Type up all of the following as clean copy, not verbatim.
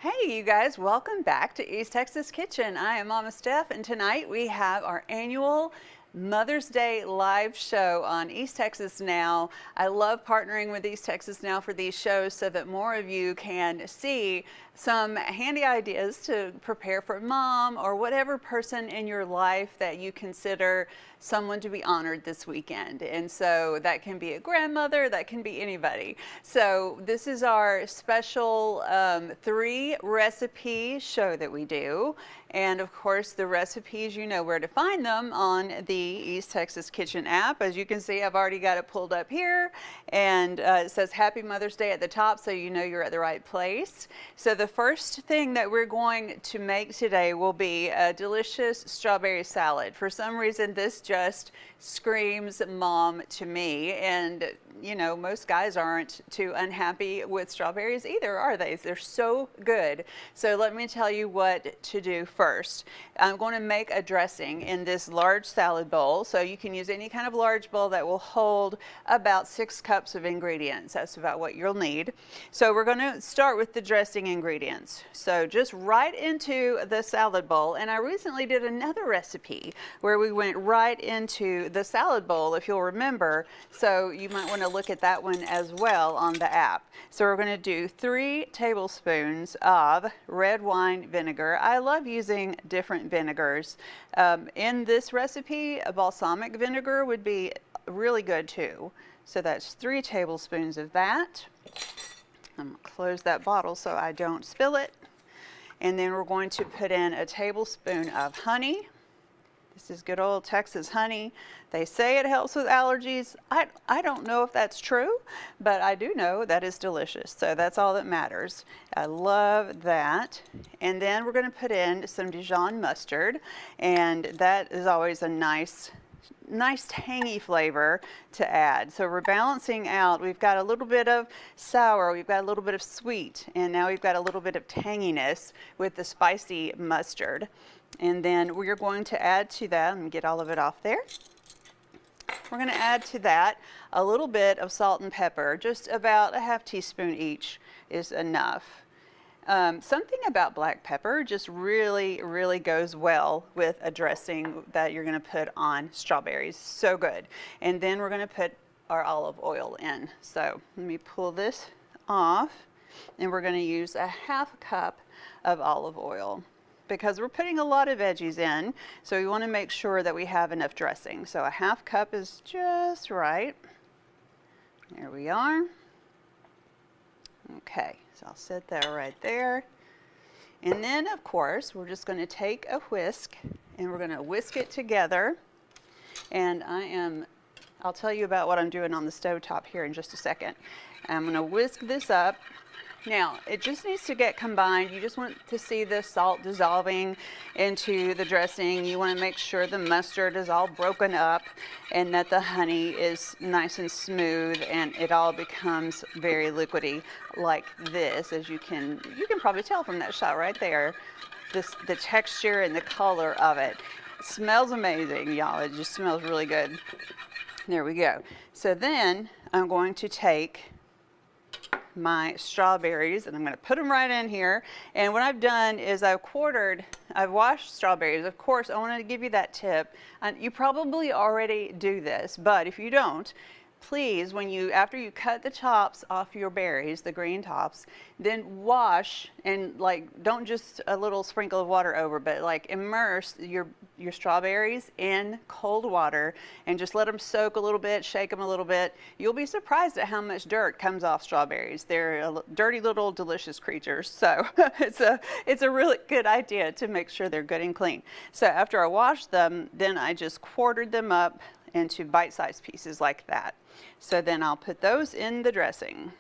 Hey, you guys, welcome back to East Texas Kitchen. I am Mama Steph, and tonight we have our annual Mother's Day live show on East Texas Now. I love partnering with East Texas Now for these shows so that more of you can see some handy ideas to prepare for mom or whatever person in your life that you consider someone to be honored this weekend. And so that can be a grandmother, that can be anybody. So this is our special 3-recipe show that we do. And of course, the recipes, you know where to find them on the East Texas Kitchen app. As you can see, I've already got it pulled up here, and it says Happy Mother's Day at the top, so you know you're at the right place. So the first thing that we're going to make today will be a delicious strawberry salad. For some reason, this just screams mom to me, and you know, most guys aren't too unhappy with strawberries either, are they? They're so good. So let me tell you what to do first. I'm going to make a dressing in this large salad bowl. So you can use any kind of large bowl that will hold about 6 cups of ingredients. That's about what you'll need. So we're going to start with the dressing ingredients. So just right into the salad bowl. And I recently did another recipe where we went right into the salad bowl, if you'll remember. So you might want to look at that one as well on the app. So we're going to do 3 tablespoons of red wine vinegar. I love using different vinegars. In this recipe, a balsamic vinegar would be really good too. So that's 3 tablespoons of that. I'm going to close that bottle so I don't spill it. And then we're going to put in a tablespoon of honey. This is good old Texas honey. They say it helps with allergies. I don't know if that's true, but I do know that it's delicious. So that's all that matters. I love that. And then we're going to put in some Dijon mustard. And that is always a nice tangy flavor to add. So we're balancing out. We've got a little bit of sour, we've got a little bit of sweet, and now we've got a little bit of tanginess with the spicy mustard. And then we're going to add to that, and get all of it off there. We're going to add to that a little bit of salt and pepper, just about a ½ teaspoon each is enough. Something about black pepper just really goes well with a dressing that you're going to put on strawberries. So good. And then we're going to put our olive oil in. So let me pull this off, and we're going to use a ½ cup of olive oil, because we're putting a lot of veggies in, so we want to make sure that we have enough dressing. So a ½ cup is just right. There we are. Okay, so I'll set that right there. And then, of course, we're just going to take a whisk, and we're going to whisk it together. And I'll tell you about what I'm doing on the stovetop here in just a second. I'm going to whisk this up. Now, it just needs to get combined. You just want to see the salt dissolving into the dressing. You want to make sure the mustard is all broken up and that the honey is nice and smooth and it all becomes very liquidy like this, as you can probably tell from that shot right there. The texture and the color of it. It smells amazing, y'all. It just smells really good. There we go. So then I'm going to take my strawberries, and I'm going to put them right in here. And what I've done is I've washed strawberries. Of course, I want to give you that tip. And you probably already do this, but if you don't, please, after you cut the tops off your berries, the green tops, then wash, and don't just a little sprinkle of water over, but immerse your strawberries in cold water and just let them soak a little bit, shake them a little bit. You'll be surprised at how much dirt comes off strawberries. They're dirty little delicious creatures. So it's a really good idea to make sure they're good and clean. So after I washed them, then I just quartered them up into bite-sized pieces like that. So then I'll put those in the dressing.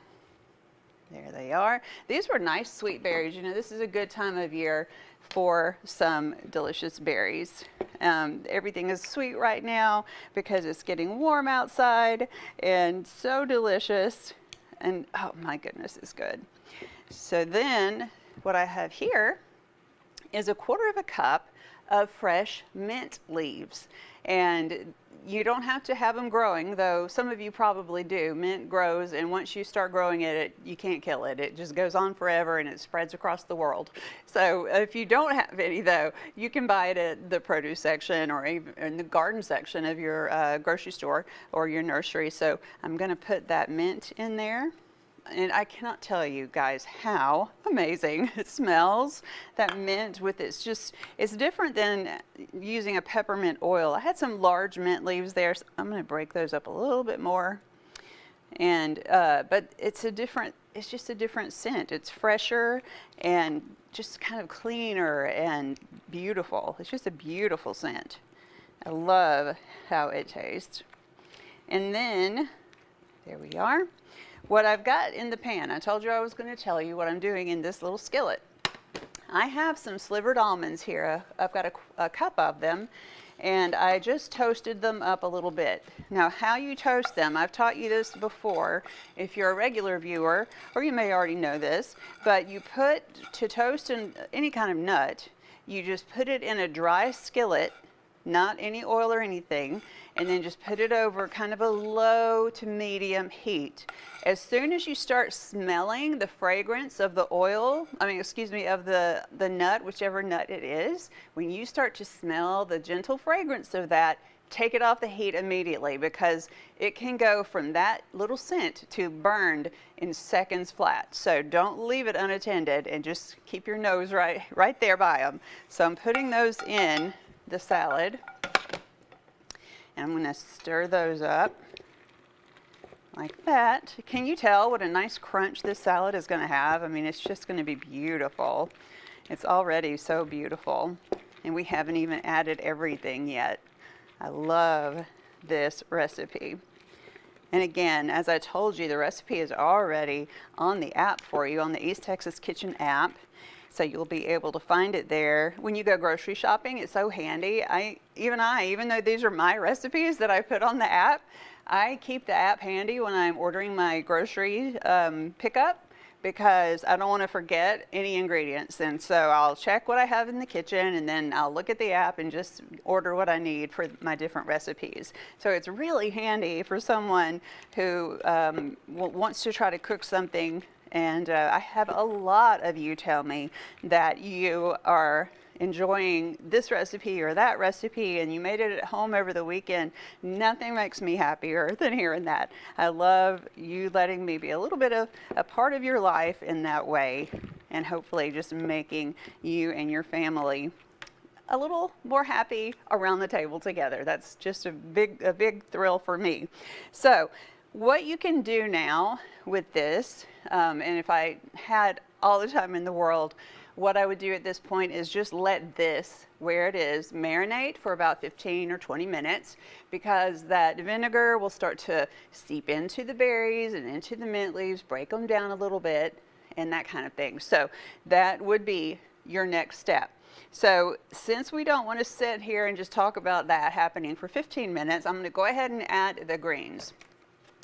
There they are. These were nice sweet berries. You know, this is a good time of year for some delicious berries. Everything is sweet right now because it's getting warm outside and so delicious. And oh my goodness, it's good. So then what I have here is a 1/4 cup of fresh mint leaves. And you don't have to have them growing, though some of you probably do. Mint grows, and once you start growing it, you can't kill it. It just goes on forever, and it spreads across the world. So if you don't have any, though, you can buy it at the produce section or even in the garden section of your grocery store or your nursery. So I'm going to put that mint in there. And I cannot tell you guys how amazing it smells. That mint with it's different than using a peppermint oil. I had some large mint leaves there, so I'm going to break those up a little bit more. And but it's just a different scent. It's fresher and just kind of cleaner and beautiful. It's just a beautiful scent. I love how it tastes. And then there we are. What I've got in the pan, I told you I was going to tell you what I'm doing in this little skillet. I have some slivered almonds here. I've got a cup of them, and I just toasted them up a little bit. Now, how you toast them, I've taught you this before if you're a regular viewer, or you may already know this, but to toast any kind of nut, you just put it in a dry skillet, not any oil or anything, and then just put it over kind of a low to medium heat. As soon as you start smelling the fragrance of the oil, of the nut, whichever nut it is, when you start to smell the gentle fragrance of that, take it off the heat immediately, because it can go from that little scent to burned in seconds flat. So don't leave it unattended, and just keep your nose right there by them. So I'm putting those in the salad, and I'm going to stir those up like that. Can you tell what a nice crunch this salad is going to have? I mean, it's just going to be beautiful. It's already so beautiful, and we haven't even added everything yet. I love this recipe. And again, as I told you, the recipe is already on the app for you, on the East Texas Kitchen app. So you'll be able to find it there. When you go grocery shopping, it's so handy. Even though these are my recipes that I put on the app, I keep the app handy when I'm ordering my grocery pickup, because I don't want to forget any ingredients. And so I'll check what I have in the kitchen, and then I'll look at the app and just order what I need for my different recipes. So it's really handy for someone who wants to try to cook something. And I have a lot of you tell me that you are enjoying this recipe or that recipe, and you made it at home over the weekend. Nothing makes me happier than hearing that. I love you letting me be a little bit of a part of your life in that way, and hopefully just making you and your family a little more happy around the table together. That's just a big thrill for me. So what you can do now with this, and if I had all the time in the world, what I would do at this point is just let this, where it is, marinate for about 15 or 20 minutes, because that vinegar will start to seep into the berries and into the mint leaves, break them down a little bit, and that kind of thing. So that would be your next step. So since we don't want to sit here and just talk about that happening for 15 minutes, I'm going to go ahead and add the greens.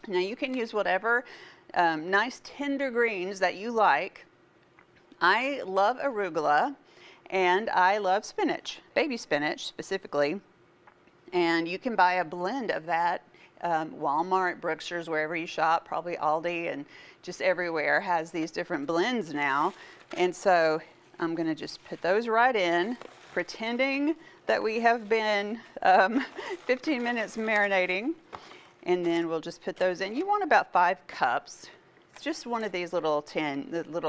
Now you can use whatever nice tender greens that you like. I love arugula, and I love spinach, baby spinach specifically. And you can buy a blend of that. Walmart, Brookshire's, wherever you shop, probably Aldi, and just everywhere has these different blends now. And so I'm going to just put those right in, pretending that we have been 15 minutes marinating. And then we'll just put those in. You want about 5 cups. It's just one of these little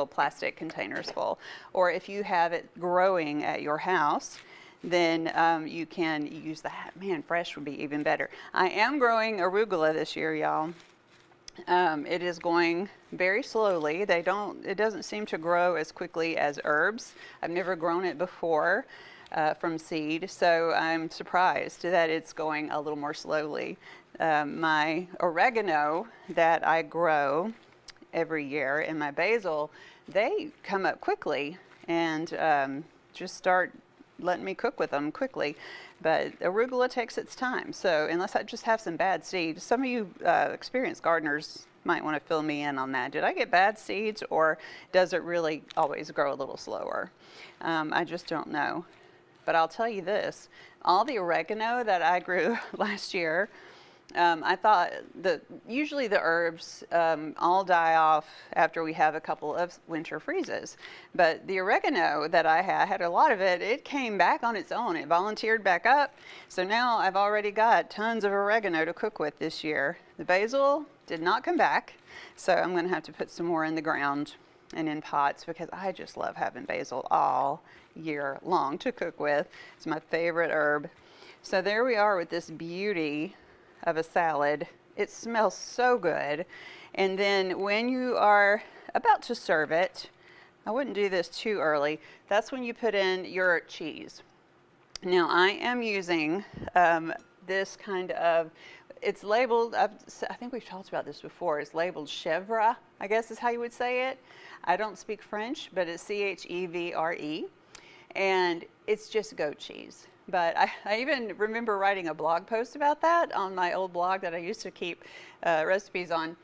plastic containers full. Or if you have it growing at your house, then you can use that. Man, fresh would be even better. I am growing arugula this year, y'all. It is going very slowly. It doesn't seem to grow as quickly as herbs. I've never grown it before from seed, so I'm surprised that it's going a little more slowly. My oregano that I grow every year and my basil, they come up quickly and just start letting me cook with them quickly. But arugula takes its time. So unless I just have some bad seeds, some of you experienced gardeners might want to fill me in on that. Did I get bad seeds, or does it really always grow a little slower? I just don't know. but I'll tell you this, all the oregano that I grew last year, I thought that usually the herbs all die off after we have a couple of winter freezes. But the oregano that I had a lot of it, it came back on its own. It volunteered back up. So now I've already got tons of oregano to cook with this year. The basil did not come back, so I'm going to have to put some more in the ground and in pots because I just love having basil all year long to cook with. It's my favorite herb. So there we are with this beauty of a salad. It smells so good. And then when you are about to serve it, I wouldn't do this too early. That's when you put in your cheese. Now I am using this kind of, it's labeled, I think we've talked about this before, it's labeled chèvre, I guess is how you would say it. I don't speak French, but it's C-H-E-V-R-E. And it's just goat cheese. But I even remember writing a blog post about that on my old blog that I used to keep recipes on.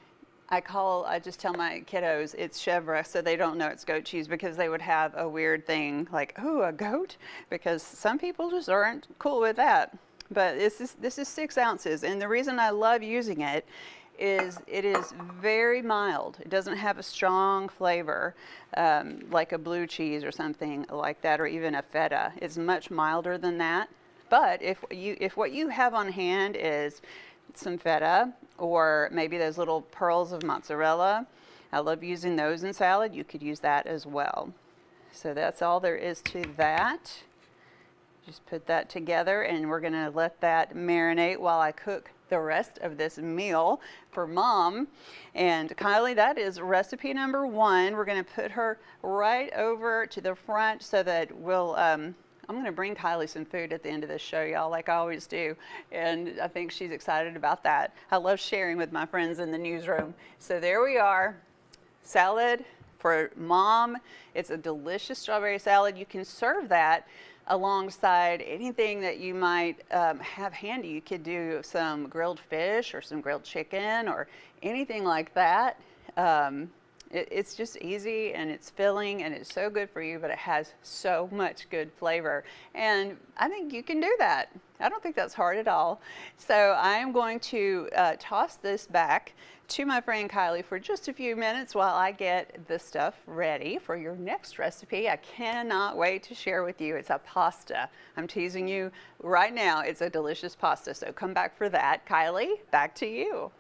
I just tell my kiddos it's chèvre so they don't know it's goat cheese because they would have a weird thing like, oh, a goat? Because some people just aren't cool with that. But this is 6 ounces, and the reason I love using it is very mild. It doesn't have a strong flavor like a blue cheese or something like that, or even a feta. It's much milder than that. But if what you have on hand is some feta or maybe those little pearls of mozzarella, I love using those in salad. You could use that as well. So that's all there is to that. Just put that together, and we're gonna let that marinate while I cook the rest of this meal for Mom. And Kylie, that is recipe number 1. We're gonna put her right over to the front so that we'll, I'm gonna bring Kylie some food at the end of this show, y'all, like I always do. And I think she's excited about that. I love sharing with my friends in the newsroom. So there we are, salad for Mom. It's a delicious strawberry salad. You can serve that alongside anything that you might have handy. You could do some grilled fish or some grilled chicken or anything like that. It's just easy and it's filling and it's so good for you, but it has so much good flavor. And I think you can do that. I don't think that's hard at all. So I'm going to toss this back to my friend Kylie for just a few minutes while I get the stuff ready for your next recipe. I cannot wait to share with you. It's a pasta. I'm teasing you right now. It's a delicious pasta. So come back for that. Kylie, back to you.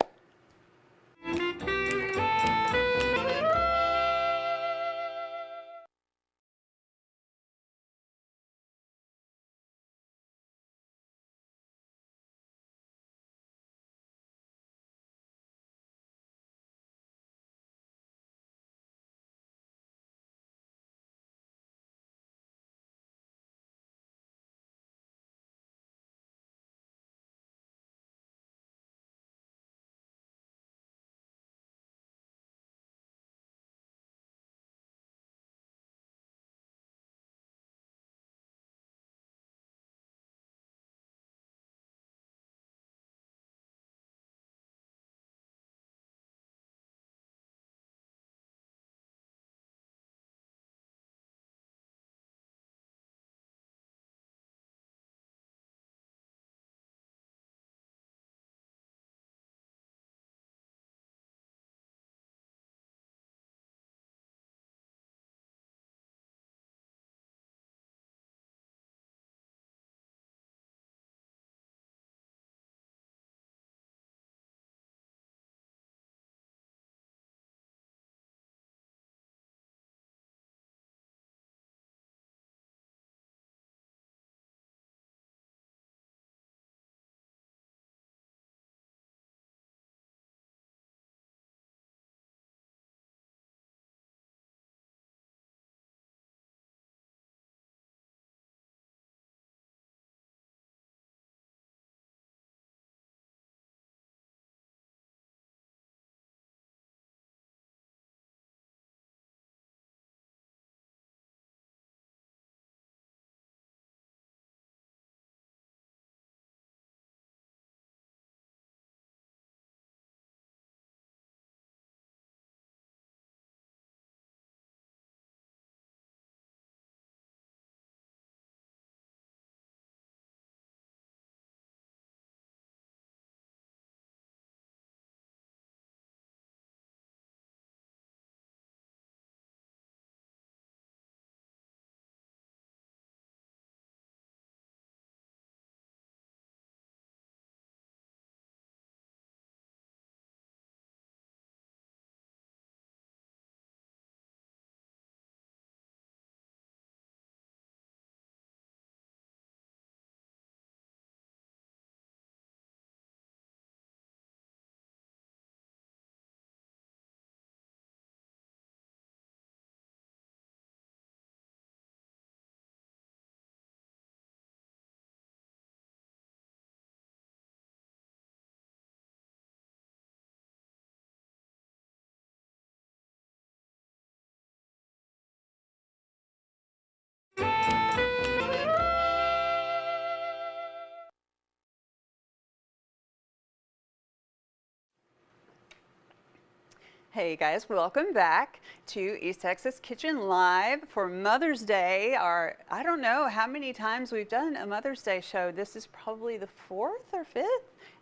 Hey guys, welcome back to East Texas Kitchen Live for Mother's Day. I don't know how many times we've done a Mother's Day show. This is probably the 4th or 5th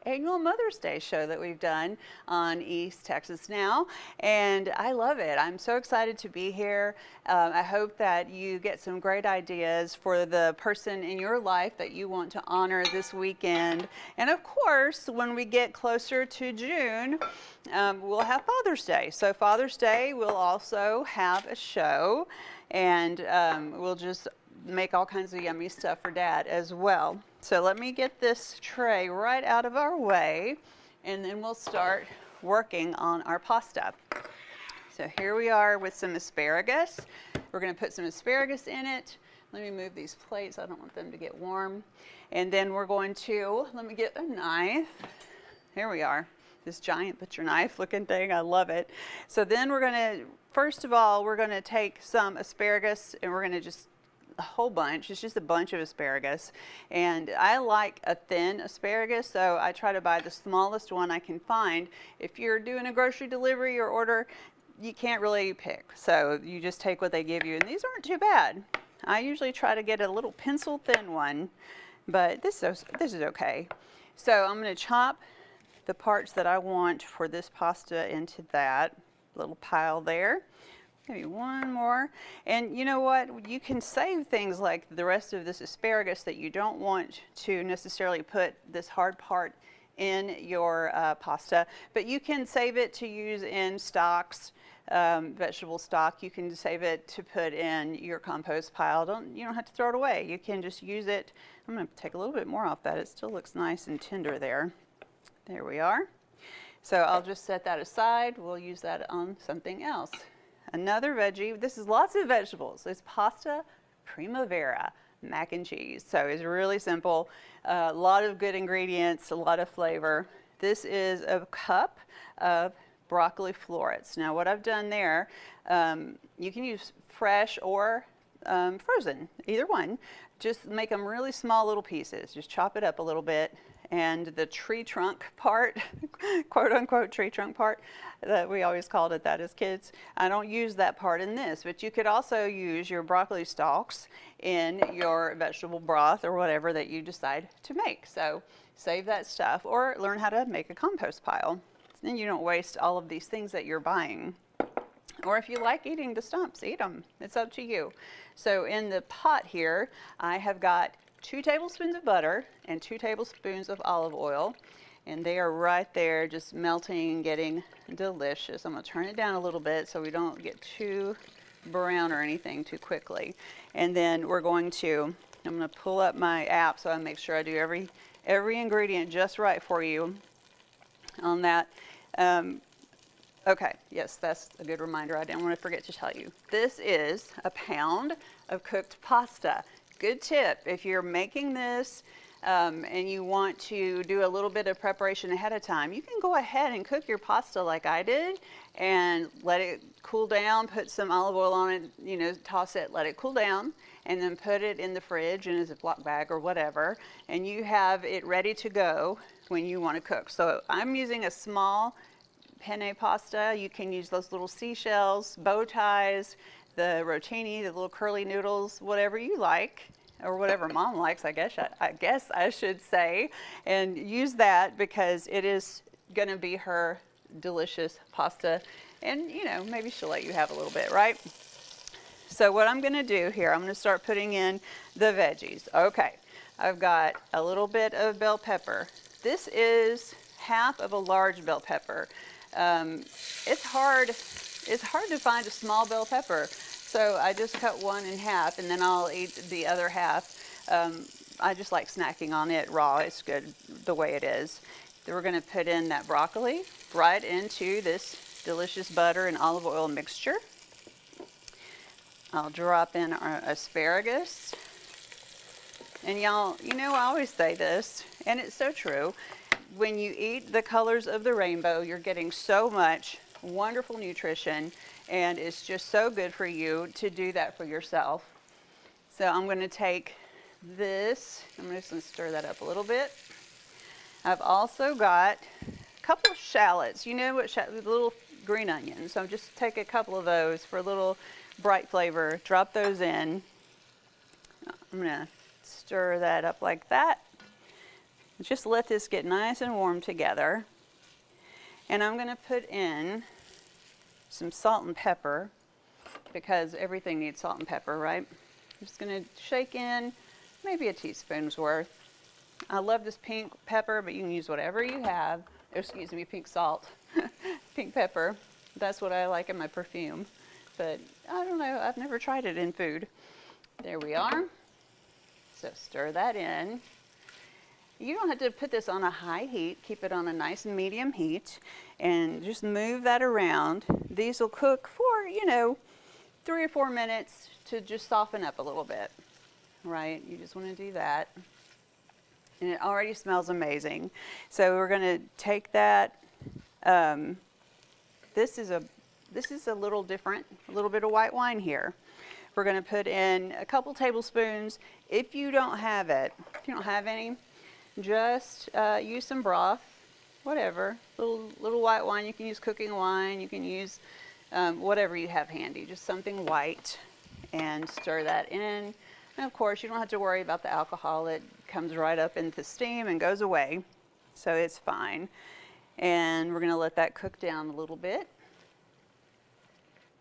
annual Mother's Day show that we've done on East Texas Now, and I love it. I'm so excited to be here. I hope that you get some great ideas for the person in your life that you want to honor this weekend. And of course, when we get closer to June, we'll have Father's Day. So Father's Day, we'll also have a show, and we'll just make all kinds of yummy stuff for Dad as well. So let me get this tray right out of our way, and then we'll start working on our pasta. So here we are with some asparagus. We're going to put some asparagus in it. Let me move these plates. I don't want them to get warm. And then we're going to, let me get a knife. Here we are. This giant butcher knife looking thing. I love it. So then we're going to, first of all, we're going to take some asparagus and we're going to just a whole bunch. It's just a bunch of asparagus, and I like a thin asparagus, so I try to buy the smallest one I can find. If you're doing a grocery delivery or order, you can't really pick, so you just take what they give you, and these aren't too bad. I usually try to get a little pencil thin one, but this is okay. So I'm going to chop the parts that I want for this pasta into that little pile there. Maybe one more. And you know what? You can save things like the rest of this asparagus that you don't want to necessarily put this hard part in your pasta, but you can save it to use in stocks, vegetable stock. You can save it to put in your compost pile. You don't have to throw it away. You can just use it. I'm going to take a little bit more off that. It still looks nice and tender there. There we are. So I'll just set that aside. We'll use that on something else. Another veggie, this is lots of vegetables. It's pasta primavera, mac and cheese. So it's really simple, a lot of good ingredients, a lot of flavor. This is a cup of broccoli florets. Now what I've done there, you can use fresh or frozen, either one. Just make them really small little pieces. Just chop it up a little bit. And the tree trunk part, quote unquote tree trunk part, that we always called it that as kids, I don't use that part in this, but you could also use your broccoli stalks in your vegetable broth or whatever that you decide to make. So save that stuff or learn how to make a compost pile. Then you don't waste all of these things that you're buying. Or if you like eating the stumps, eat them. It's up to you. So in the pot here, I have got 2 tablespoons of butter and 2 tablespoons of olive oil, and they are right there just melting and getting delicious. I'm going to turn it down a little bit so we don't get too brown or anything too quickly. And then I'm going to pull up my app so I make sure I do every ingredient just right for you on that. Okay, yes, that's a good reminder. I didn't want to forget to tell you. This is a pound of cooked pasta. Good tip, if you're making this and you want to do a little bit of preparation ahead of time, you can go ahead and cook your pasta like I did and let it cool down, put some olive oil on it, toss it, let it cool down, and then put it in the fridge in a Ziploc bag or whatever, and you have it ready to go when you want to cook. So I'm using a small penne pasta. You can use those little seashells, bow ties, the rotini, the little curly noodles, whatever you like, or whatever Mom likes, I guess I should say, and use that because it is going to be her delicious pasta, and maybe she'll let you have a little bit, right? So what I'm going to do here, I'm going to start putting in the veggies. Okay, I've got a little bit of bell pepper. This is half of a large bell pepper. It's hard to find a small bell pepper, so I just cut one in half, and then I'll eat the other half. I just like snacking on it raw. It's good the way it is. Then we're going to put in that broccoli right into this delicious butter and olive oil mixture. I'll drop in our asparagus. And y'all, I always say this, and it's so true. When you eat the colors of the rainbow, you're getting so much wonderful nutrition, and it's just so good for you to do that for yourself. So I'm going to take this, I'm just going to stir that up a little bit. I've also got a couple of shallots. You know what, the little green onions. So just take a couple of those for a little bright flavor. Drop those in. I'm gonna stir that up like that. Just let this get nice and warm together. And I'm gonna put in some salt and pepper, because everything needs salt and pepper, right? I'm just gonna shake in maybe a teaspoon's worth. I love this pink pepper, but you can use whatever you have. Excuse me, pink salt, pink pepper. That's what I like in my perfume. But I don't know, I've never tried it in food. There we are. So stir that in. You don't have to put this on a high heat. Keep it on a nice medium heat and just move that around. These will cook for, 3 or 4 minutes to just soften up a little bit, right? You just want to do that. And it already smells amazing. So we're going to take that. This is a little different, a little bit of white wine here. We're going to put in a couple tablespoons. If you don't have any, just use some broth, whatever. Little white wine. You can use cooking wine. You can use whatever you have handy, just something white, and stir that in. And of course, you don't have to worry about the alcohol. It comes right up into steam and goes away, so it's fine. And we're going to let that cook down a little bit.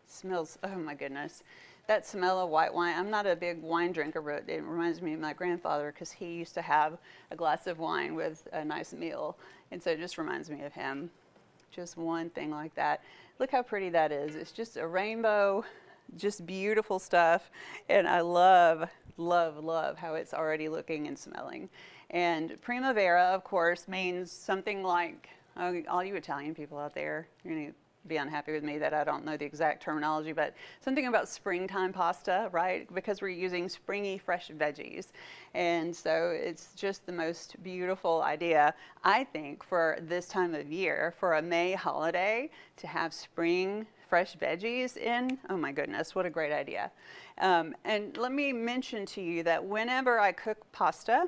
Smells, oh my goodness. That smell of white wine, I'm not a big wine drinker, but it reminds me of my grandfather, because he used to have a glass of wine with a nice meal. And so it just reminds me of him. Just one thing like that. Look how pretty that is. It's just a rainbow, just beautiful stuff. And I love, love, love how it's already looking and smelling. And primavera, of course, means something like, all you Italian people out there, you're going to be unhappy with me that I don't know the exact terminology, but something about springtime pasta, right? Because we're using springy, fresh veggies. And so it's just the most beautiful idea, I think, for this time of year, for a May holiday, to have spring, fresh veggies in. Oh my goodness, what a great idea. And let me mention to you that whenever I cook pasta,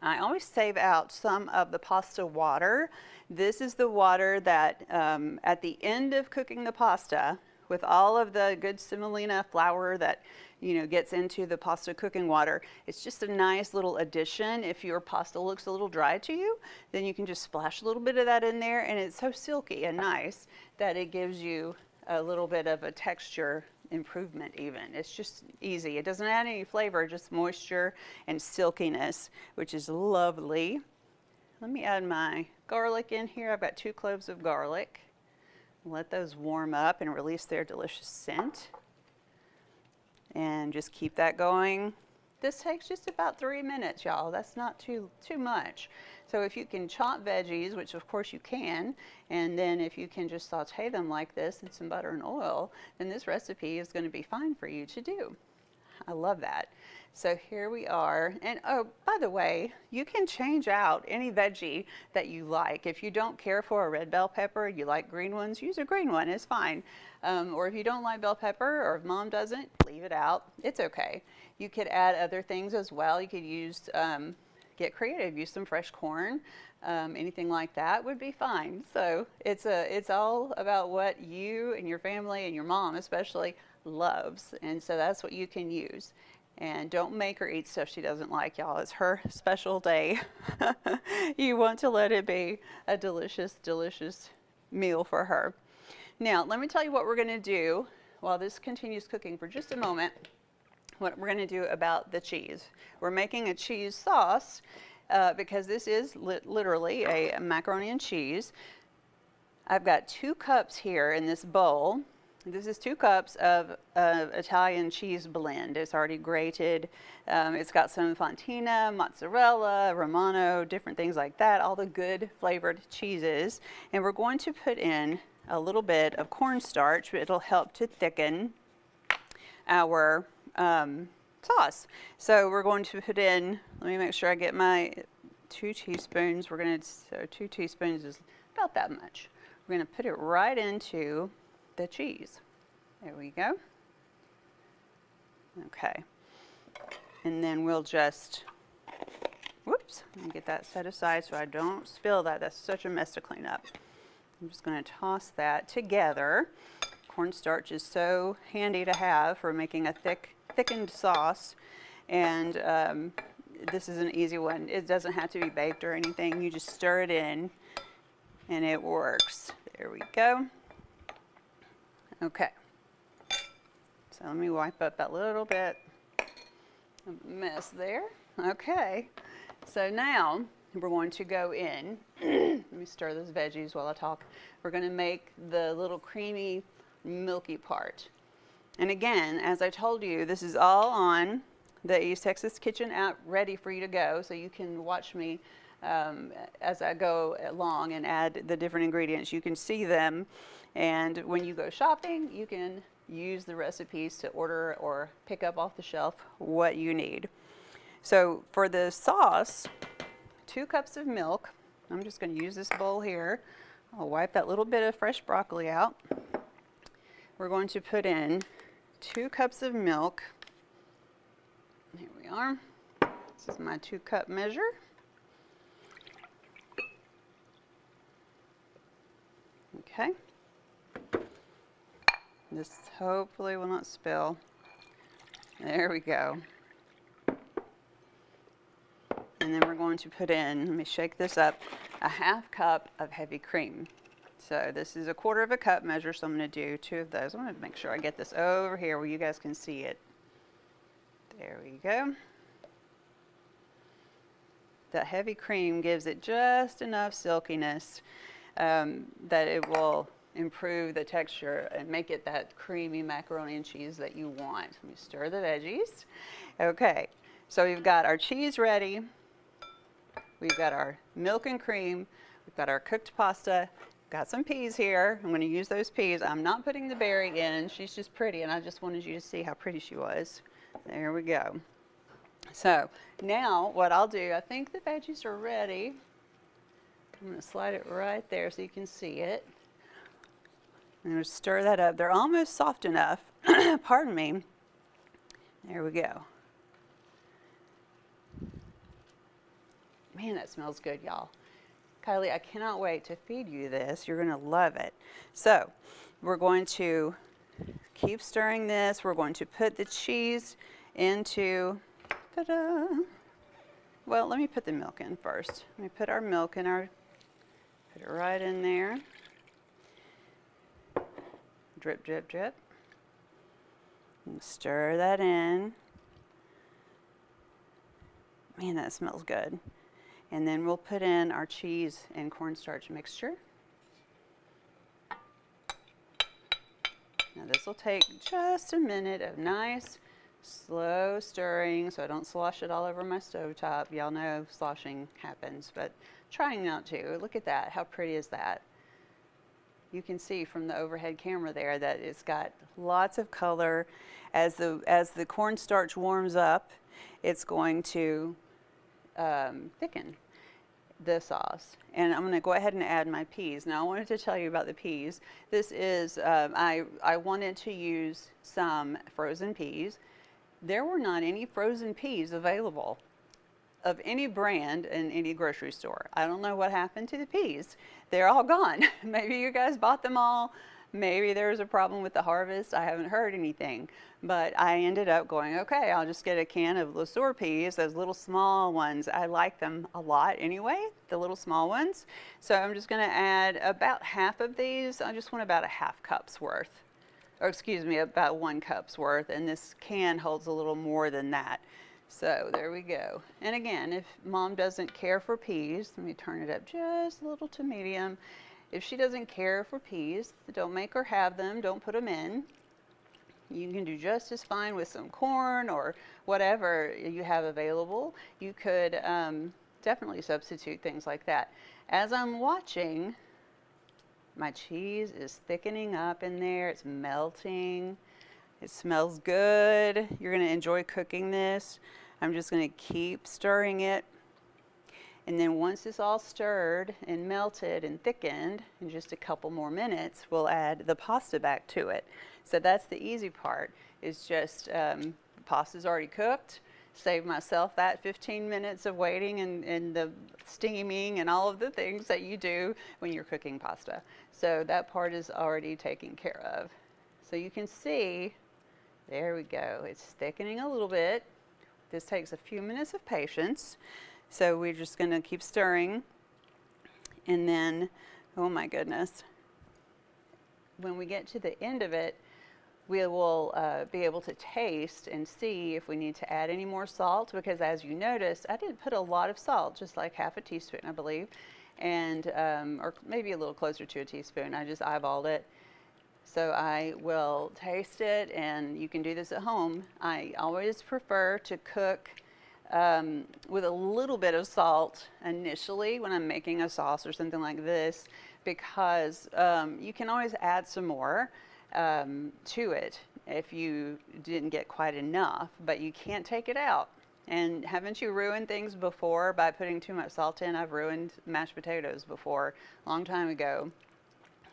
I always save out some of the pasta water. This is the water that at the end of cooking the pasta, with all of the good semolina flour that gets into the pasta cooking water, it's just a nice little addition. If your pasta looks a little dry to you, then you can just splash a little bit of that in there, and it's so silky and nice that it gives you a little bit of a texture improvement even. It's just easy. It doesn't add any flavor, just moisture and silkiness, which is lovely. Let me add my garlic in here. I've got 2 cloves of garlic. Let those warm up and release their delicious scent. And just keep that going. This takes just about 3 minutes, y'all. That's not too much. So if you can chop veggies, which of course you can, and then if you can just saute them like this in some butter and oil, then this recipe is going to be fine for you to do. I love that. So here we are. And oh, by the way, you can change out any veggie that you like. If you don't care for a red bell pepper, you like green ones, use a green one, it's fine. Or if you don't like bell pepper, or if mom doesn't, leave it out. It's okay. You could add other things as well. You could use, get creative, use some fresh corn. Anything like that would be fine. So it's all about what you and your family and your mom especially loves. And so that's what you can use. And don't make her eat stuff she doesn't like, y'all. It's her special day. You want to let it be a delicious, delicious meal for her. Now, let me tell you what we're going to do while this continues cooking for just a moment. What we're going to do about the cheese. We're making a cheese sauce because this is literally a macaroni and cheese. I've got 2 cups here in this bowl. This is 2 cups of Italian cheese blend. It's already grated. It's got some Fontina, mozzarella, Romano, different things like that, all the good flavored cheeses. And we're going to put in a little bit of cornstarch. It'll help to thicken our sauce. So we're going to put in, let me make sure I get my 2 teaspoons. So 2 teaspoons is about that much. We're going to put it right into the cheese. There we go. Okay. And then we'll just, whoops, let me get that set aside so I don't spill that. That's such a mess to clean up. I'm just going to toss that together. Cornstarch is so handy to have for making a thickened sauce, and this is an easy one. It doesn't have to be baked or anything. You just stir it in and it works. There we go. Okay, so let me wipe up that little bit of mess there. Okay, so now we're going to go in. Let me stir those veggies while I talk. We're going to make the little creamy, milky part. And again, as I told you, this is all on the East Texas Kitchen app, ready for you to go, so you can watch me as I go along and add the different ingredients. You can see them, and when you go shopping, you can use the recipes to order or pick up off the shelf what you need. So for the sauce, 2 cups of milk. I'm just going to use this bowl here. I'll wipe that little bit of fresh broccoli out. We're going to put in 2 cups of milk. Here we are. This is my 2-cup measure. Okay. This hopefully will not spill. There we go. And then we're going to put in, let me shake this up, a 1/2 cup of heavy cream. So this is a 1/4 cup measure, so I'm going to do 2 of those. I'm going to make sure I get this over here where you guys can see it. There we go. That heavy cream gives it just enough silkiness that it will improve the texture and make it that creamy macaroni and cheese that you want. Let me stir the veggies. Okay, so we've got our cheese ready. We've got our milk and cream. We've got our cooked pasta. Got some peas here. I'm going to use those peas. I'm not putting the berry in. She's just pretty, and I just wanted you to see how pretty she was. There we go. So now what I'll do, I think the veggies are ready. I'm going to slide it right there so you can see it. I'm going to stir that up. They're almost soft enough. Pardon me. There we go. Man, that smells good, y'all. Kylie, I cannot wait to feed you this. You're going to love it. So we're going to keep stirring this. We're going to put the cheese into, ta-da. Well, let me put the milk in first. Let me put our milk in put it right in there. Drip, drip, drip. And stir that in. Man, that smells good. And then we'll put in our cheese and cornstarch mixture. Now this will take just a minute of nice, slow stirring so I don't slosh it all over my stovetop. Y'all know sloshing happens, but trying not to. Look at that. How pretty is that? You can see from the overhead camera there that it's got lots of color. As the cornstarch warms up, it's going to thicken the sauce. And I'm going to go ahead and add my peas. Now I wanted to tell you about the peas. This is, I wanted to use some frozen peas. There were not any frozen peas available of any brand in any grocery store. I don't know what happened to the peas. They're all gone. Maybe you guys bought them all. Maybe there's a problem with the harvest. I haven't heard anything. But I ended up going, okay, I'll just get a can of LeSueur peas, those little small ones. I like them a lot anyway, the little small ones. So I'm just going to add about 1/2 of these. I just want about a 1/2 cup's worth. Or excuse me, about 1 cup's worth. And this can holds a little more than that. So there we go. And again, if mom doesn't care for peas, let me turn it up just a little to medium. If she doesn't care for peas, don't make her have them. Don't put them in. You can do just as fine with some corn or whatever you have available. You could definitely substitute things like that. As I'm watching, my cheese is thickening up in there. It's melting. It smells good. You're going to enjoy cooking this. I'm just going to keep stirring it. And then once it's all stirred and melted and thickened, in just a couple more minutes, we'll add the pasta back to it. So that's the easy part, is just the pasta's already cooked. save myself that 15 minutes of waiting and the steaming and all of the things that you do when you're cooking pasta. So that part is already taken care of. So you can see, there we go. It's thickening a little bit. This takes a few minutes of patience. So we're just going to keep stirring. And then, oh my goodness, when we get to the end of it, we will be able to taste and see if we need to add any more salt, because as you notice, I didn't put a lot of salt, just like half a teaspoon, I believe, and or maybe a little closer to a teaspoon. I just eyeballed it. So I will taste it, and you can do this at home. I always prefer to cook with a little bit of salt initially when I'm making a sauce or something like this, because you can always add some more to it if you didn't get quite enough, but you can't take it out. And haven't you ruined things before by putting too much salt in? I've ruined mashed potatoes before, a long time ago,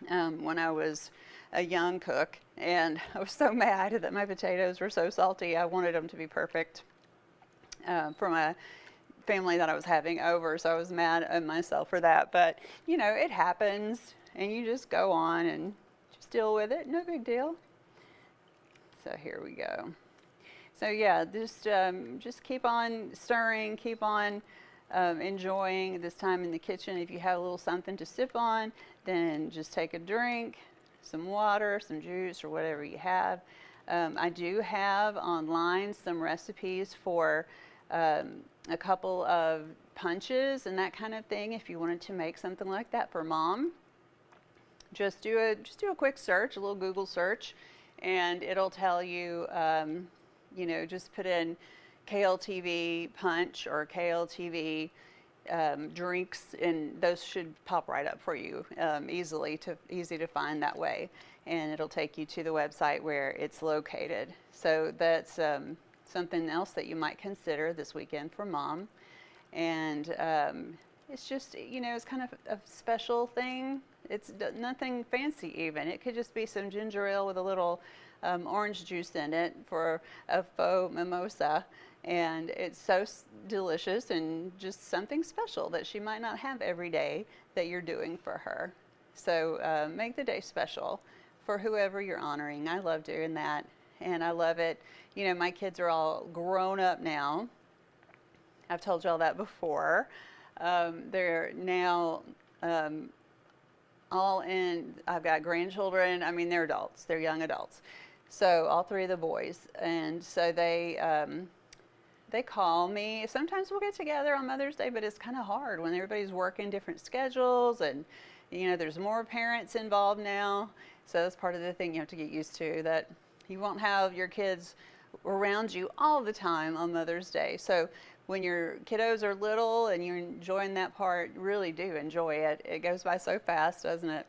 when I was a young cook, and I was so mad that my potatoes were so salty. I wanted them to be perfect from a family that I was having over, so I was mad at myself for that. But you know, it happens, and you just go on and just deal with it. No big deal. So here we go. So yeah, just keep on stirring, keep on enjoying this time in the kitchen. If you have a little something to sip on, then just take a drink, some water, some juice, or whatever you have. I do have online some recipes for a couple of punches and that kind of thing. If you wanted to make something like that for mom, just do a quick search, a little Google search, and it'll tell you, you know, just put in KLTV punch or KLTV drinks, and those should pop right up for you, easy to find that way, and it'll take you to the website where it's located. So that's something else that you might consider this weekend for mom. And it's just, you know, it's kind of a special thing. It's nothing fancy even. It could just be some ginger ale with a little orange juice in it for a faux mimosa. And it's so delicious and just something special that she might not have every day that you're doing for her. So make the day special for whoever you're honoring. I love doing that, and I love it. You know, my kids are all grown up now. I've told y'all that before. They're now all in, I've got grandchildren. I mean, they're adults. They're young adults. So all three of the boys. And so they call me. Sometimes we'll get together on Mother's Day, but it's kind of hard when everybody's working different schedules, and you know, there's more parents involved now. So that's part of the thing you have to get used to, that you won't have your kids around you all the time on Mother's Day. So when your kiddos are little and you're enjoying that part, really do enjoy it. It goes by so fast, doesn't it?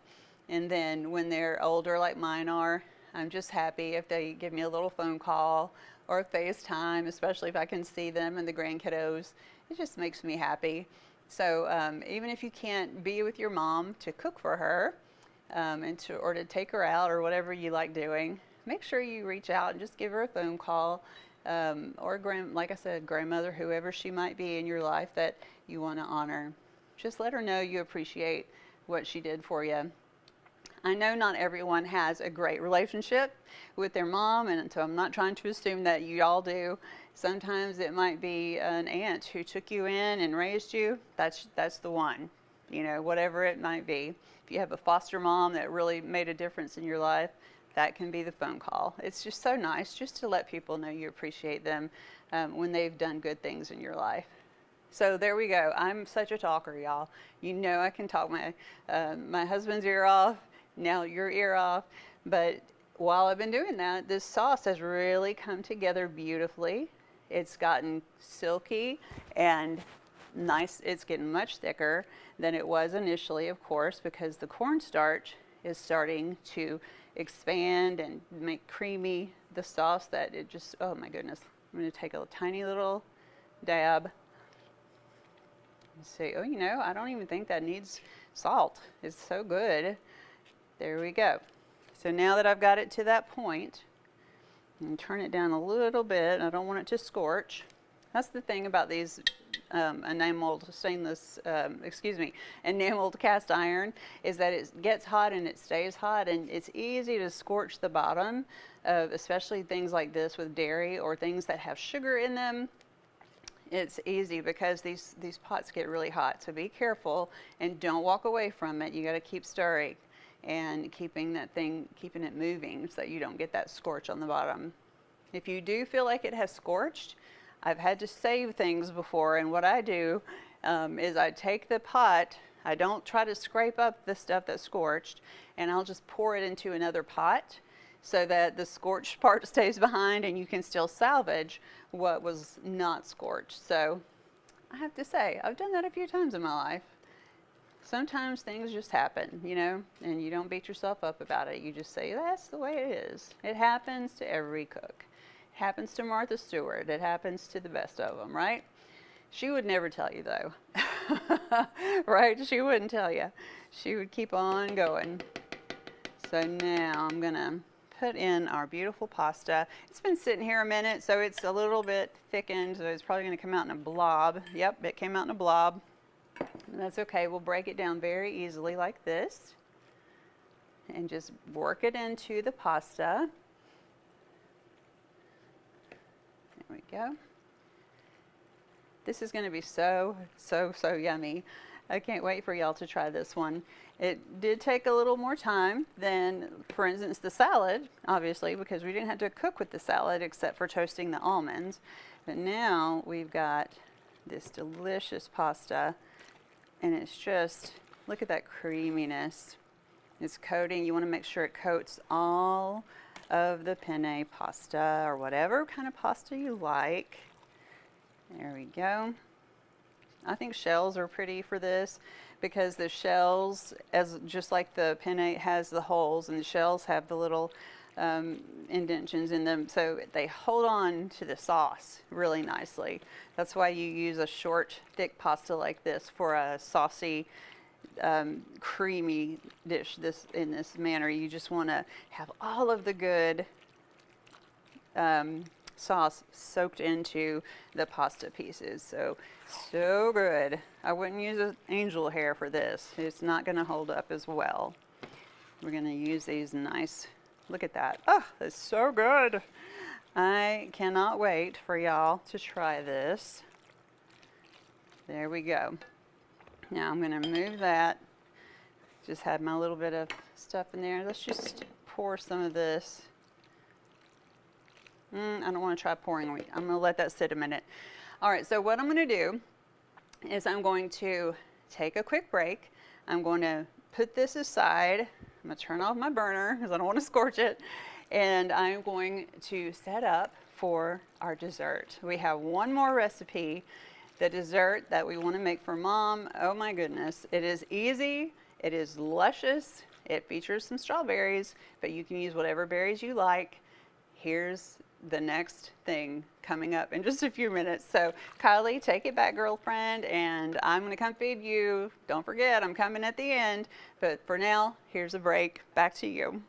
And then when they're older, like mine are, I'm just happy if they give me a little phone call or a FaceTime, especially if I can see them and the grandkiddos. It just makes me happy. So even if you can't be with your mom to cook for her, or to take her out or whatever you like doing, make sure you reach out and just give her a phone call, or like I said, grandmother, whoever she might be in your life that you want to honor. Just let her know you appreciate what she did for you. I know not everyone has a great relationship with their mom, and so I'm not trying to assume that you all do. Sometimes it might be an aunt who took you in and raised you. That's the one, you know, whatever it might be. If you have a foster mom that really made a difference in your life, that can be the phone call. It's just so nice just to let people know you appreciate them when they've done good things in your life. So there we go. I'm such a talker, y'all. You know I can talk my husband's ear off, now your ear off. But while I've been doing that, this sauce has really come together beautifully. It's gotten silky and nice. It's getting much thicker than it was initially, of course, because the cornstarch is starting to expand and make creamy the sauce that it just, oh my goodness. I'm going to take a tiny little dab. Let's see. Oh, you know, I don't even think that needs salt. It's so good. There we go. So now that I've got it to that point, I'm going to turn it down a little bit. I don't want it to scorch. That's the thing about these enameled cast iron, is that it gets hot and it stays hot, and it's easy to scorch the bottom of especially things like this with dairy or things that have sugar in them. It's easy because these pots get really hot, so be careful and don't walk away from it. You got to keep stirring and keeping it moving so that you don't get that scorch on the bottom. If you do feel like it has scorched, I've had to save things before, and what I do is I take the pot, I don't try to scrape up the stuff that's scorched, and I'll just pour it into another pot so that the scorched part stays behind and you can still salvage what was not scorched. So I have to say, I've done that a few times in my life. Sometimes things just happen, you know, and you don't beat yourself up about it. You just say, that's the way it is. It happens to every cook. It happens to Martha Stewart. It happens to the best of them, right? She would never tell you, though. Right? She wouldn't tell you. She would keep on going. So now I'm going to put in our beautiful pasta. It's been sitting here a minute, so it's a little bit thickened, so it's probably going to come out in a blob. Yep, it came out in a blob. That's okay. We'll break it down very easily like this and just work it into the pasta. There we go. This is going to be so yummy. I can't wait for y'all to try this one. It did take a little more time than, for instance, the salad, obviously, because we didn't have to cook with the salad except for toasting the almonds. But now we've got this delicious pasta, and it's just, look at that creaminess. It's coating. You want to make sure it coats all of the penne pasta or whatever kind of pasta you like. There we go. I think shells are pretty for this because the shells, just like the penne has the holes, and the shells have the little indentions in them, so they hold on to the sauce really nicely. That's why you use a short, thick pasta like this for a saucy, creamy dish in this manner. You just want to have all of the good sauce soaked into the pasta pieces. So good. I wouldn't use an angel hair for this. It's not going to hold up as well. We're going to use these nice, look at that. Oh, it's so good. I cannot wait for y'all to try this. There we go. Now I'm going to move that. Just had my little bit of stuff in there. Let's just pour some of this. I don't want to try pouring. I'm going to let that sit a minute. All right, so what I'm going to do is I'm going to take a quick break. I'm going to put this aside. I'm going to turn off my burner because I don't want to scorch it. And I'm going to set up for our dessert. We have one more recipe, the dessert that we want to make for Mom. Oh my goodness. It is easy. It is luscious. It features some strawberries, but you can use whatever berries you like. Here's the next thing coming up in just a few minutes. So Kylie, take it back, girlfriend, and I'm going to come feed you. Don't forget, I'm coming at the end. But for now, here's a break. Back to you.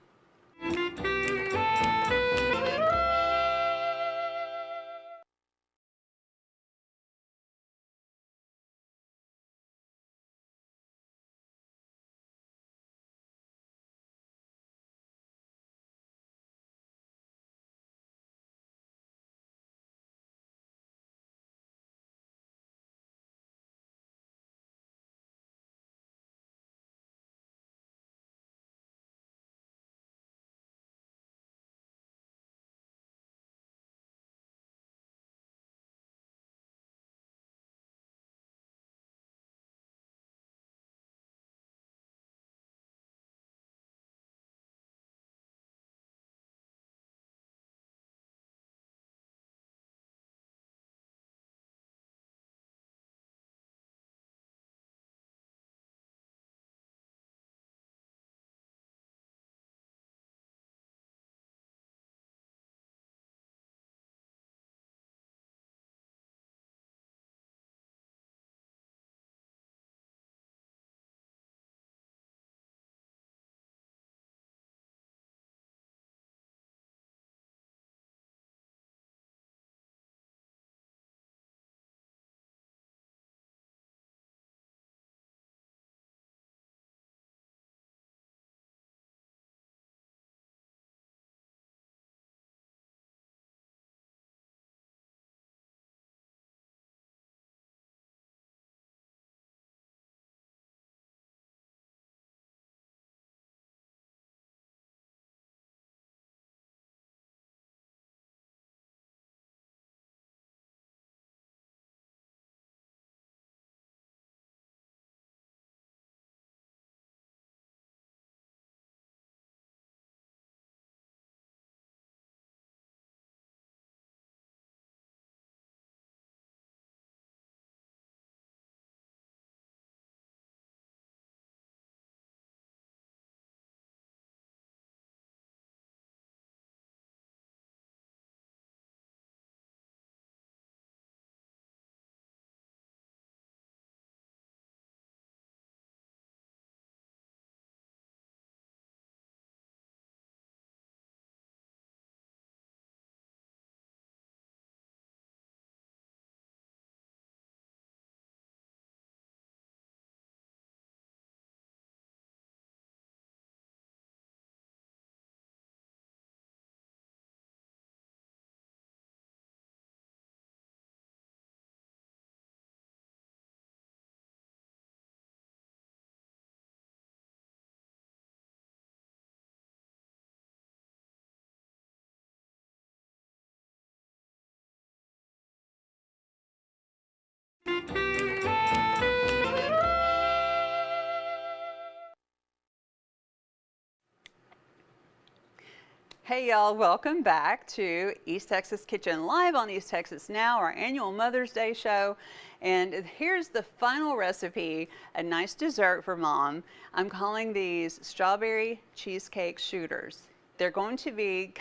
Hey y'all, welcome back to East Texas Kitchen, live on East Texas Now, our annual Mother's Day show. And here's the final recipe, a nice dessert for mom. I'm calling these strawberry cheesecake shooters. They're going to be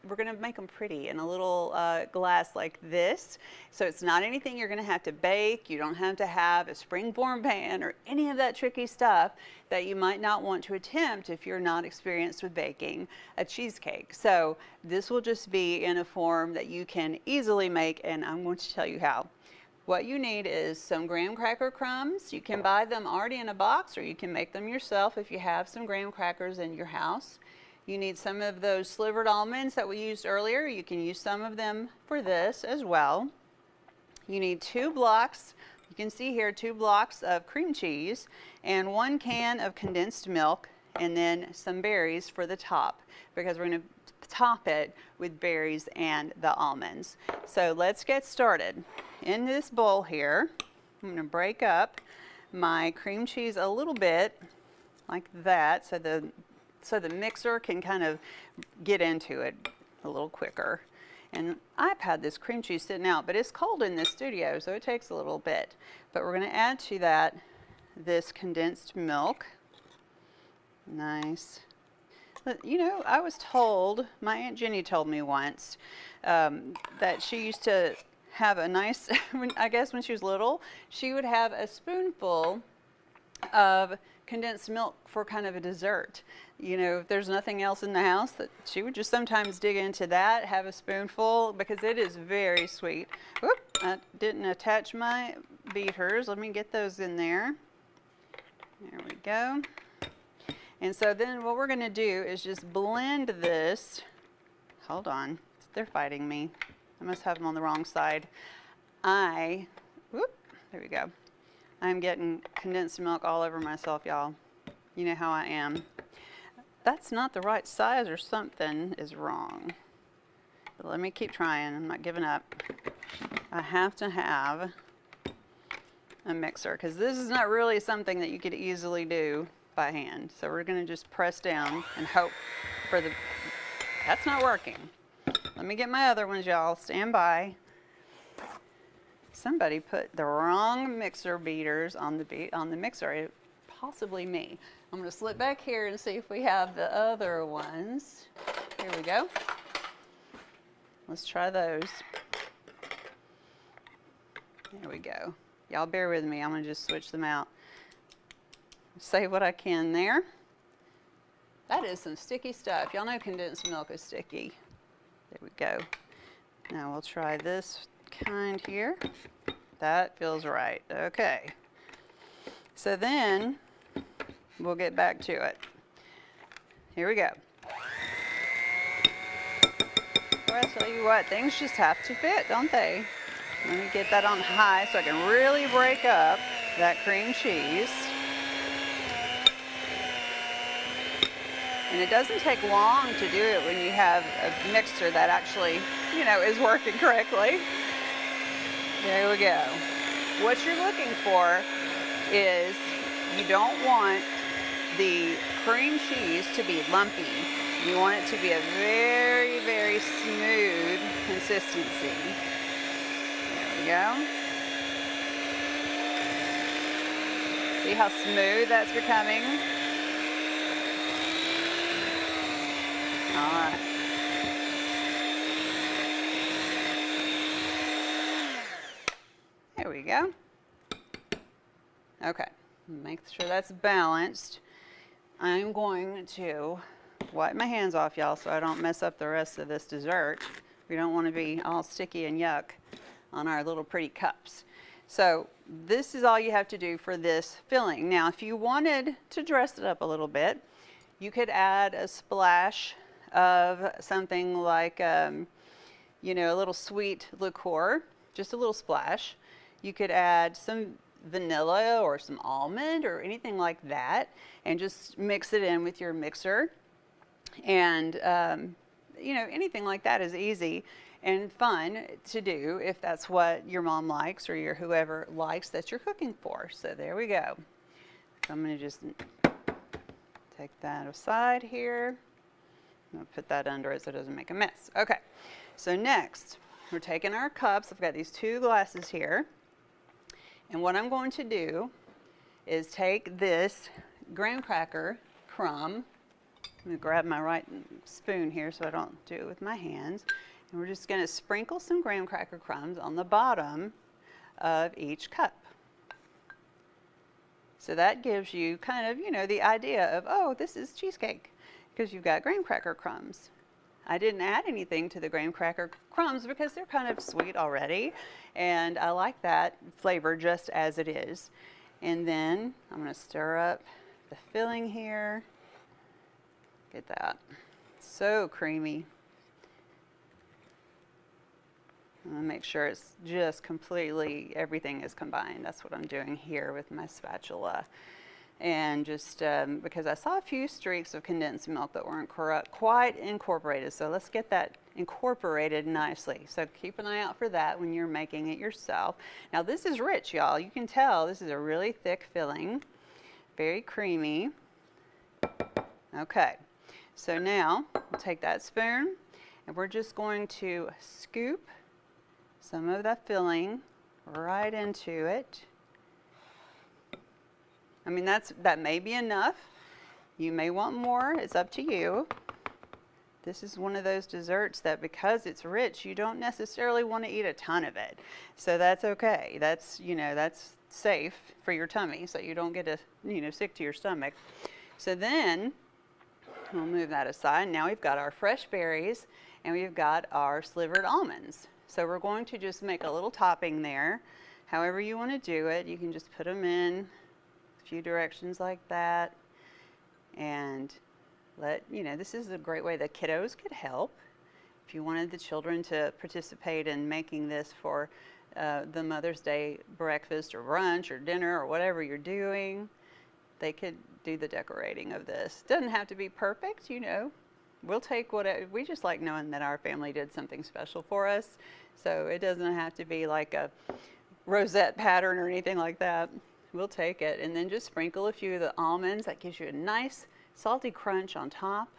we're going to make them pretty in a little glass like this. So it's not anything you're going to have to bake. You don't have to have a springform pan or any of that tricky stuff that you might not want to attempt if you're not experienced with baking a cheesecake. So this will just be in a form that you can easily make, and I'm going to tell you how. What you need is some graham cracker crumbs. You can buy them already in a box, or you can make them yourself if you have some graham crackers in your house. You need some of those slivered almonds that we used earlier. You can use some of them for this as well. You need 2 blocks, you can see here, 2 blocks of cream cheese and 1 can of condensed milk, and then some berries for the top, because we're going to top it with berries and the almonds. So let's get started. In this bowl here, I'm going to break up my cream cheese a little bit like that, so the mixer can kind of get into it a little quicker. And I've had this cream cheese sitting out, but it's cold in this studio, so it takes a little bit. But we're going to add to that this condensed milk. Nice. But, you know, I was told, my Aunt Jenny told me once, that she used to have a nice, I guess when she was little, she would have a spoonful of condensed milk for kind of a dessert. You know, if there's nothing else in the house, that she would just sometimes dig into that, have a spoonful, because it is very sweet. Whoop, I didn't attach my beaters. Let me get those in there. There we go. And so then what we're going to do is just blend this. Hold on, they're fighting me. I must have them on the wrong side. Whoop, there we go. I'm getting condensed milk all over myself, y'all. You know how I am. That's not the right size, or something is wrong. But let me keep trying. I'm not giving up. I have to have a mixer, because this is not really something that you could easily do by hand. So we're going to just press down and hope for the... That's not working. Let me get my other ones, y'all. Stand by. Somebody put the wrong mixer beaters on the mixer. Possibly me. I'm going to slip back here and see if we have the other ones. Here we go. Let's try those. There we go. Y'all bear with me. I'm going to just switch them out. Save what I can there. That is some sticky stuff. Y'all know condensed milk is sticky. There we go. Now we'll try this kind here. That feels right. Okay. So then we'll get back to it. Here we go. Well, I tell you what, things just have to fit, don't they? Let me get that on high so I can really break up that cream cheese. And it doesn't take long to do it when you have a mixer that actually, you know, is working correctly. There we go. What you're looking for is, you don't want the cream cheese to be lumpy. You want it to be a very, very smooth consistency. There we go. See how smooth that's becoming? All right. There we go. Okay, make sure that's balanced. I'm going to wipe my hands off, y'all, so I don't mess up the rest of this dessert. We don't want to be all sticky and yuck on our little pretty cups. So this is all you have to do for this filling. Now, if you wanted to dress it up a little bit, you could add a splash of something like, you know, a little sweet liqueur, just a little splash. You could add some vanilla or some almond or anything like that, and just mix it in with your mixer. And you know, anything like that is easy and fun to do if that's what your mom likes, or your whoever likes that you're cooking for. So there we go. So I'm going to just take that aside here. I'll put that under it so it doesn't make a mess. Okay, so next, we're taking our cups. I've got these 2 glasses here. And what I'm going to do is take this graham cracker crumb. I'm going to grab my right spoon here so I don't do it with my hands. And we're just going to sprinkle some graham cracker crumbs on the bottom of each cup. So that gives you kind of, you know, the idea of, oh, this is cheesecake, because you've got graham cracker crumbs. I didn't add anything to the graham cracker crumbs because they're kind of sweet already, and I like that flavor just as it is. And then I'm going to stir up the filling here. Get that. So creamy. I'm going to make sure it's just completely, everything is combined. That's what I'm doing here with my spatula. And just because I saw a few streaks of condensed milk that weren't quite incorporated. So let's get that incorporated nicely. So keep an eye out for that when you're making it yourself. Now this is rich, y'all. You can tell this is a really thick filling. Very creamy. Okay. So now we'll take that spoon and we're just going to scoop some of that filling right into it. I mean, that may be enough. You may want more. It's up to you. This is one of those desserts that because it's rich, you don't necessarily want to eat a ton of it. So that's okay. That's, you know, that's safe for your tummy so you don't get a, you know, sick to your stomach. So then we'll move that aside. Now we've got our fresh berries and we've got our slivered almonds. So we're going to just make a little topping there. However you want to do it, you can just put them in a few directions like that. And you know, this is a great way the kiddos could help. If you wanted the children to participate in making this for the Mother's Day breakfast or brunch or dinner or whatever you're doing, they could do the decorating of this. Doesn't have to be perfect, you know. We'll take we just like knowing that our family did something special for us. So it doesn't have to be like a rosette pattern or anything like that. We'll take it and then just sprinkle a few of the almonds. That gives you a nice salty crunch on top.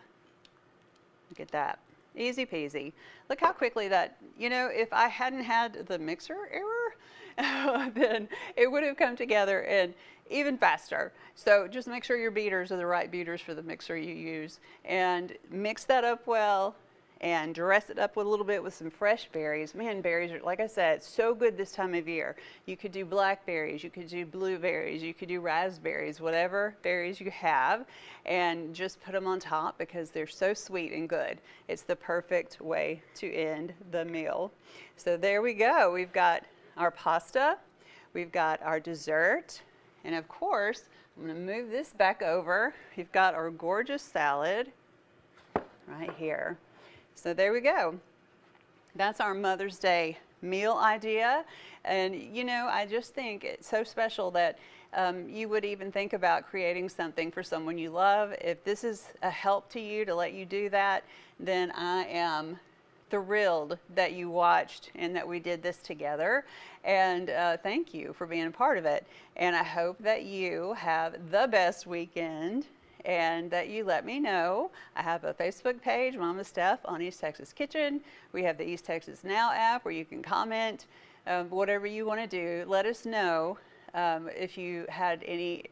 Look at that. Easy peasy. Look how quickly that, you know, if I hadn't had the mixer error, then it would have come together and even faster. So just make sure your beaters are the right beaters for the mixer you use and mix that up well and dress it up with a little bit with some fresh berries. Man, berries are, like I said, so good this time of year. You could do blackberries, you could do blueberries, you could do raspberries, whatever berries you have, and just put them on top because they're so sweet and good. It's the perfect way to end the meal. So there we go. We've got our pasta, we've got our dessert, and of course, I'm going to move this back over. We've got our gorgeous salad right here. So there we go. That's our Mother's Day meal idea. And you know, I just think it's so special that you would even think about creating something for someone you love. If this is a help to you to let you do that, then I am thrilled that you watched and that we did this together. And thank you for being a part of it. And I hope that you have the best weekend and that you let me know. I have a Facebook page, Mama Steph on East Texas Kitchen. We have the East Texas Now app where you can comment whatever you want to do. Let us know if you had any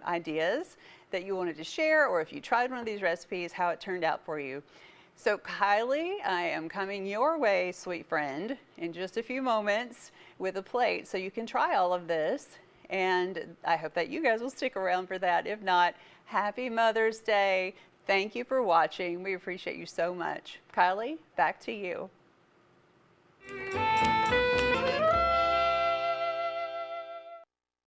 ideas that you wanted to share, or if you tried one of these recipes, how it turned out for you. So Kylie, I am coming your way, sweet friend, in just a few moments with a plate so you can try all of this. And I hope that you guys will stick around for that. If not, happy Mother's Day. Thank you for watching. We appreciate you so much. Kylie, back to you.